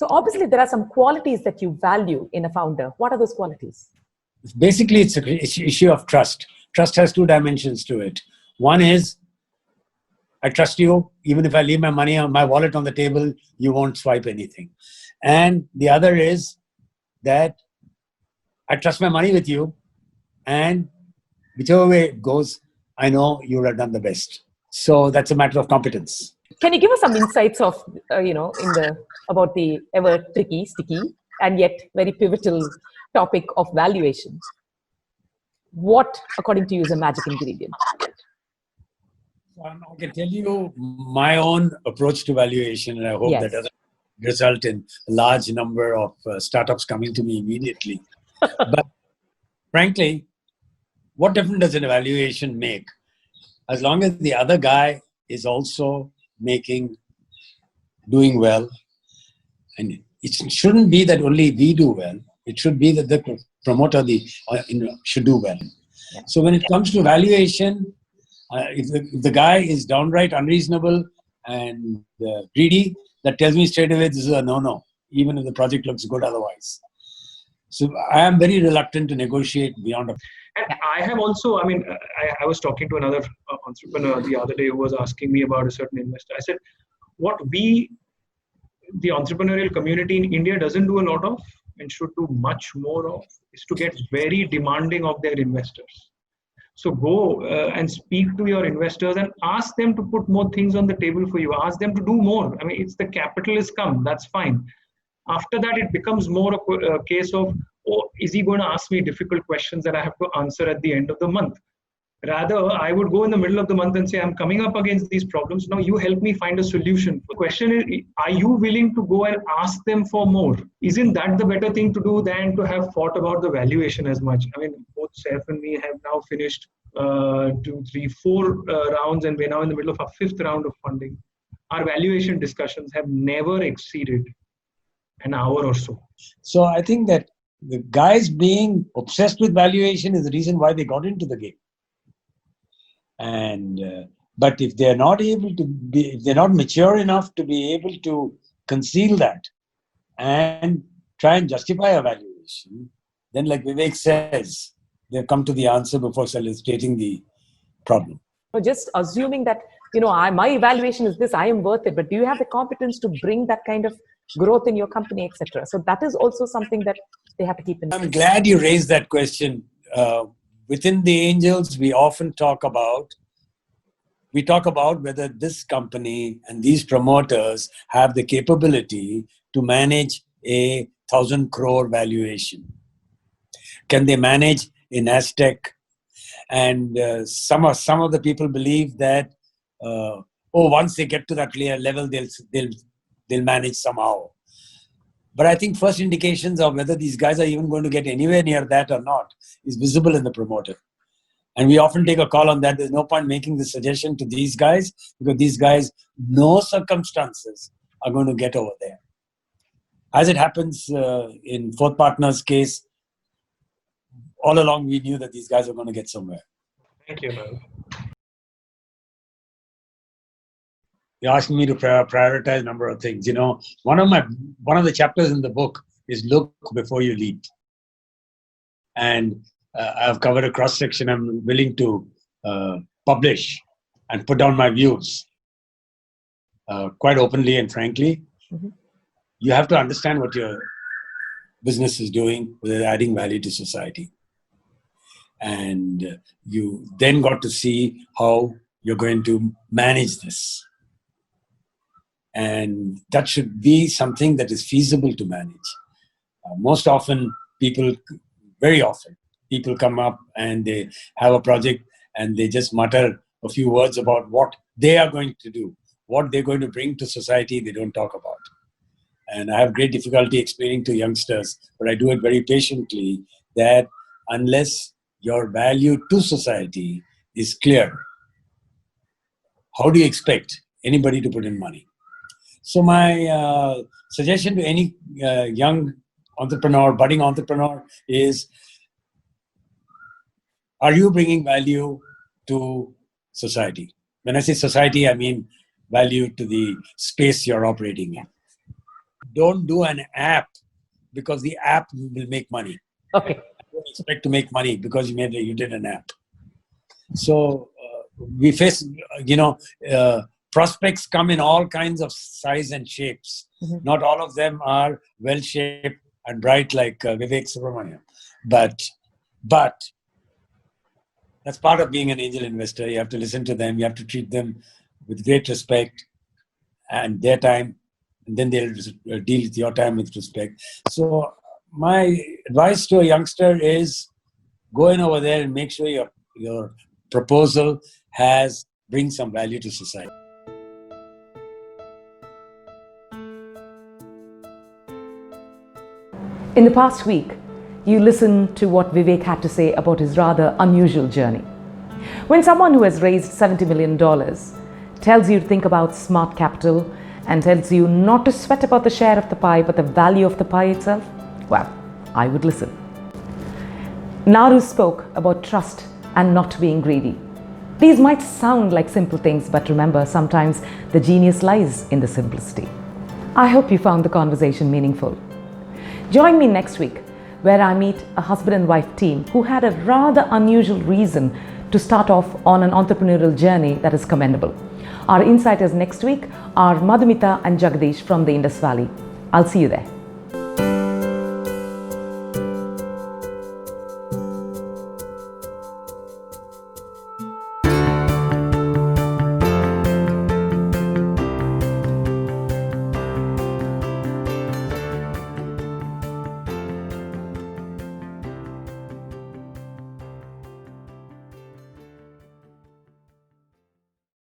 So obviously there are some qualities that you value in a founder. What are those qualities? Basically, it's an issue of trust. Trust has two dimensions to it. One is, I trust you. Even if I leave my money on my wallet on the table, you won't swipe anything. And the other is that I trust my money with you. And whichever way it goes, I know you would have done the best. So that's a matter of competence. Can you give us some insights of, about the ever tricky, sticky, and yet very pivotal topic of valuation? What, according to you, is a magic ingredient? I can tell you my own approach to valuation, and I hope that doesn't result in a large number of startups coming to me immediately. But frankly, what difference does an evaluation make? As long as the other guy is also doing well, and it shouldn't be that only we do well. It should be that the promoter should do well. Yeah. So when it comes to valuation, if the guy is downright unreasonable and greedy, that tells me straight away this is a no-no, even if the project looks good otherwise. So I am very reluctant to negotiate beyond a... And I have also, I was talking to another entrepreneur the other day who was asking me about a certain investor. I said, what the entrepreneurial community in India doesn't do a lot of and should do much more of is to get very demanding of their investors. So go and speak to your investors and ask them to put more things on the table for you. Ask them to do more. It's the capital has come. That's fine. After that, it becomes more a case of, oh, is he going to ask me difficult questions that I have to answer at the end of the month? Rather, I would go in the middle of the month and say, I'm coming up against these problems. Now you help me find a solution. The question is, are you willing to go and ask them for more? Isn't that the better thing to do than to have thought about the valuation as much? Both Saif and me have now finished 2, 3, 4 rounds, and we're now in the middle of our 5th round of funding. Our valuation discussions have never exceeded an hour or so. So I think that the guys being obsessed with valuation is the reason why they got into the game. And but if they're not if they're not mature enough to be able to conceal that and try and justify a valuation, then like Vivek says, they've come to the answer before stating the problem. So just assuming that, my evaluation is this, I am worth it, but do you have the competence to bring that kind of growth in your company, etc.? So that is also something that they have to keep in mind. I'm glad you raised that question. Within the angels, we often talk about whether this company and these promoters have the capability to manage a 1,000 crore valuation. Can they manage in Aztec? And some of the people believe that once they get to that level, they'll manage somehow. But I think first indications of whether these guys are even going to get anywhere near that or not is visible in the promoter. And we often take a call on that. There's no point making the suggestion to these guys because these guys, no circumstances are going to get over there. As it happens in Fourth Partner's case, all along we knew that these guys are going to get somewhere. Thank you, Naru. You're asking me to prioritize a number of things. One of the chapters in the book is look before you lead. And I've covered a cross-section. I'm willing to publish and put down my views quite openly and frankly. Mm-hmm. You have to understand what your business is doing, whether they're adding value to society. And you then got to see how you're going to manage this. And that should be something that is feasible to manage. Very often, people come up and they have a project and they just mutter a few words about what they are going to do, what they're going to bring to society, they don't talk about. And I have great difficulty explaining to youngsters, but I do it very patiently, that unless your value to society is clear, how do you expect anybody to put in money? So my suggestion to any young entrepreneur, budding entrepreneur is, are you bringing value to society? When I say society, I mean value to the space you're operating in. don't do an app because the app will make money. Okay. Don't expect to make money because you did an app. So we face, prospects come in all kinds of size and shapes. Mm-hmm. Not all of them are well shaped and bright like Vivek Subramaniam, but that's part of being an angel investor. You have to listen to them. You have to treat them with great respect and their time, and then they'll deal with your time with respect. So my advice to a youngster is go in over there and make sure your proposal brings some value to society. In the past week, you listened to what Vivek had to say about his rather unusual journey. When someone who has raised $70 million tells you to think about smart capital and tells you not to sweat about the share of the pie but the value of the pie itself, well, I would listen. Naru spoke about trust and not being greedy. These might sound like simple things, but remember, sometimes the genius lies in the simplicity. I hope you found the conversation meaningful. Join me next week, where I meet a husband and wife team who had a rather unusual reason to start off on an entrepreneurial journey that is commendable. Our insiders next week are Madhumita and Jagdish from the Indus Valley. I'll see you there.